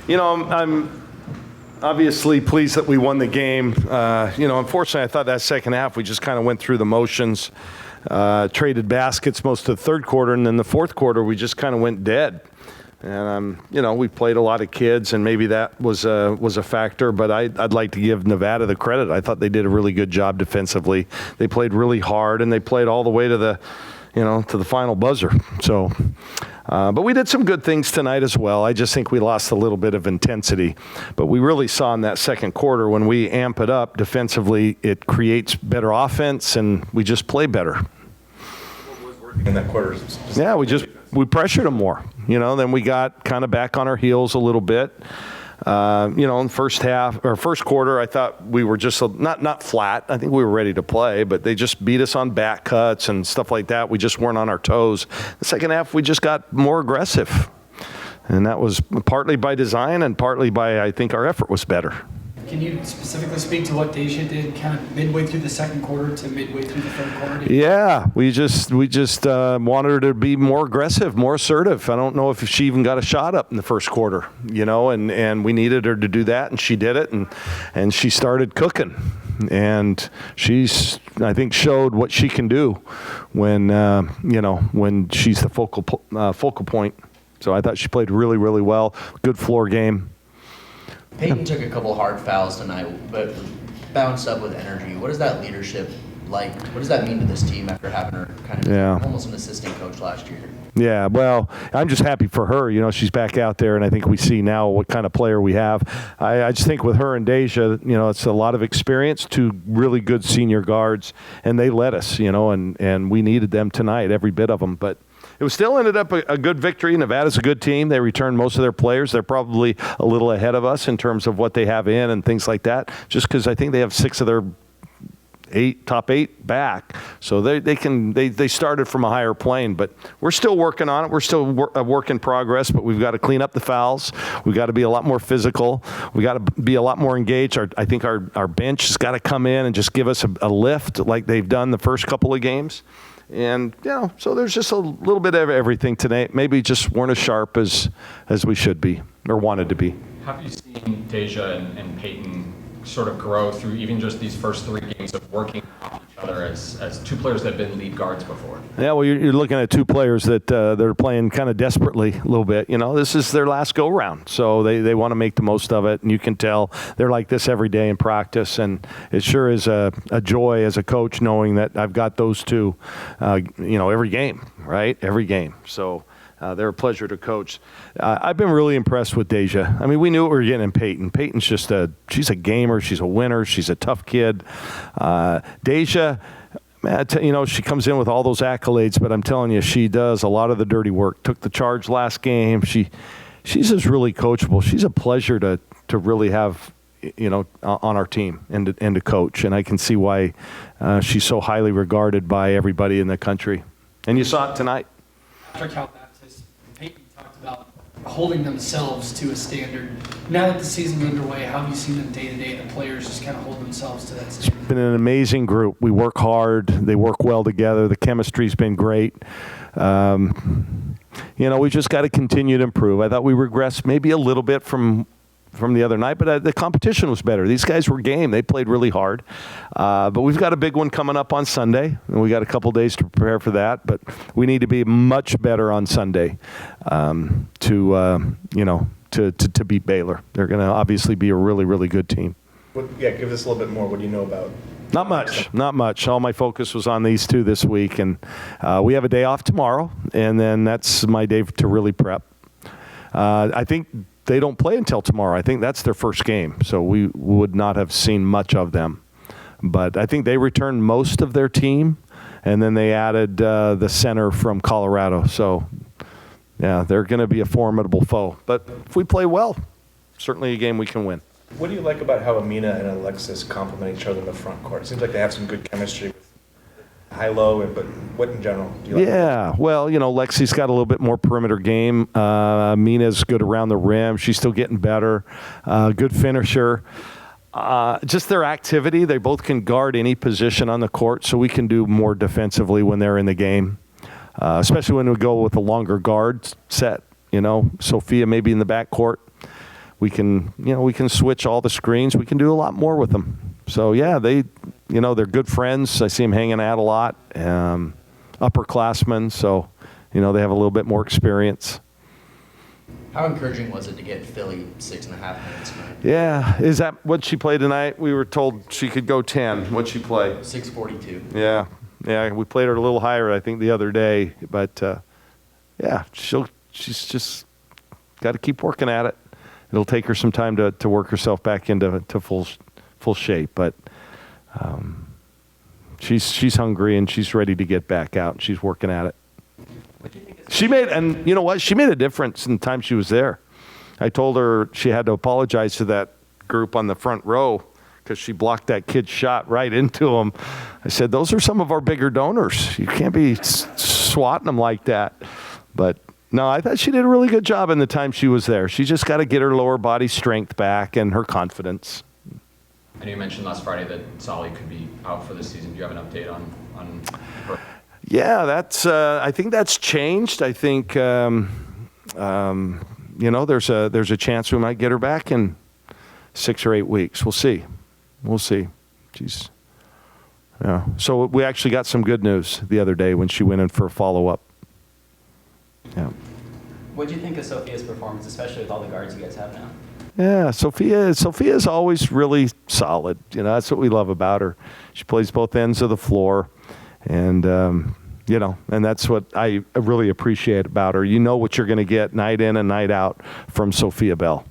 I'm obviously pleased that we won the game. Unfortunately, I thought that second half we just kind of went through the motions, traded baskets most of the third quarter, and then the fourth quarter we just kind of went dead. And we played a lot of kids, and maybe that was a factor. But I'd like to give Nevada the credit. I thought they did a really good job defensively. They played really hard, and they played all the way to the final buzzer. So, but we did some good things tonight as well. I just think we lost a little bit of intensity. But we really saw in that second quarter when we amp it up defensively, it creates better offense, and we just play better. What was working in that quarter? Yeah, we pressured them more. Then we got kind of back on our heels a little bit. In the first quarter, I thought we were just not flat. I think we were ready to play, but they just beat us on back cuts and stuff like that. We just weren't on our toes. The second half, we just got more aggressive. And that was partly by design and partly by, I think, our effort was better. Can you specifically speak to what Deja did kind of midway through the second quarter to midway through the third quarter? Yeah, we just wanted her to be more aggressive, more assertive. I don't know if she even got a shot up in the first quarter, and we needed her to do that, and she did it, and she started cooking. And she's, I think, showed what she can do when she's the focal point. So I thought she played really, really well. Good floor game. Peyton took a couple hard fouls tonight, but bounced up with energy. What is that leadership like? What does that mean to this team after having her kind of almost an assistant coach last year? Yeah, well, I'm just happy for her. She's back out there, and I think we see now what kind of player we have. I just think with her and Deja, it's a lot of experience, two really good senior guards, and they led us, and we needed them tonight, every bit of them. But it still ended up a good victory. Nevada's a good team. They returned most of their players. They're probably a little ahead of us in terms of what they have in and things like that, just because I think they have 6 of their top 8 back. So they started from a higher plane, but we're still working on it. We're still a work in progress, but we've got to clean up the fouls. We've got to be a lot more physical. We've got to be a lot more engaged. I think our bench has got to come in and just give us a lift like they've done the first couple of games. And, so there's just a little bit of everything today. Maybe just weren't as sharp as we should be or wanted to be. Have you seen Deja and Peyton sort of grow through even just these first 3 games of working on each other as two players that have been lead guards before? Yeah, well, you're looking at 2 players that they're playing kind of desperately a little bit. This is their last go-round, so they want to make the most of it, and you can tell they're like this every day in practice, and it sure is a joy as a coach knowing that I've got those 2, every game, right? Every game. So they're a pleasure to coach. I've been really impressed with Deja. I mean, we knew what we were getting in Peyton. Peyton's she's a gamer. She's a winner. She's a tough kid. Deja, she comes in with all those accolades, but I'm telling you, she does a lot of the dirty work. Took the charge last game. She's just really coachable. She's a pleasure to really have, on our team and to coach. And I can see why she's so highly regarded by everybody in the country. And you saw it tonight. After Cal Baptist, Peyton talked about holding themselves to a standard. Now that the season's underway, how have you seen them day to day, the players just kind of hold themselves to that standard? It's been an amazing group. We work hard. They work well together. The chemistry's been great. We just got to continue to improve. I thought we regressed maybe a little bit from the other night, but the competition was better. These guys were game. They played really hard. But we've got a big one coming up on Sunday, and we got a couple days to prepare for that. But we need to be much better on Sunday to beat Baylor. They're going to obviously be a really, really good team. Give us a little bit more. What do you know about? Not much. All my focus was on these 2 this week, and we have a day off tomorrow, and then that's my day to really prep. I think they don't play until tomorrow. I think that's their first game, so we would not have seen much of them. But I think they returned most of their team, and then they added the center from Colorado. So, yeah, they're going to be a formidable foe. But if we play well, certainly a game we can win. What do you like about how Amina and Alexis complement each other in the front court? It seems like they have some good chemistry with high-low, but what in general do you like? Yeah, well, Lexi's got a little bit more perimeter game. Mina's good around the rim. She's still getting better. Good finisher. Just their activity, they both can guard any position on the court, so we can do more defensively when they're in the game, especially when we go with a longer guard set. Sophia maybe in the backcourt. we can switch all the screens. We can do a lot more with them. So yeah, they're good friends. I see them hanging out a lot. Upperclassmen, so they have a little bit more experience. How encouraging was it to get Philly 6.5 minutes tonight? Yeah, is that what she played tonight? We were told she could go 10. What'd she play? 6:42. Yeah, we played her a little higher, I think, the other day. But yeah, she's just got to keep working at it. It'll take her some time to work herself back into full shape, but she's hungry and she's ready to get back out. And she's working at it. She made a difference in the time she was there. I told her she had to apologize to that group on the front row because she blocked that kid's shot right into him. I said, those are some of our bigger donors. You can't be swatting them like that. But no, I thought she did a really good job in the time she was there. She just got to get her lower body strength back and her confidence. I know you mentioned last Friday that Solly could be out for this season. Do you have an update on her? Yeah, I think that's changed. I think there's a chance we might get her back in 6 or 8 weeks. We'll see. So we actually got some good news the other day when she went in for a follow-up. Yeah. What do you think of Sophia's performance, especially with all the guards you guys have now? Yeah, Sophia's always really solid. That's what we love about her. She plays both ends of the floor. And, and that's what I really appreciate about her. You know what you're going to get night in and night out from Sophia Bell.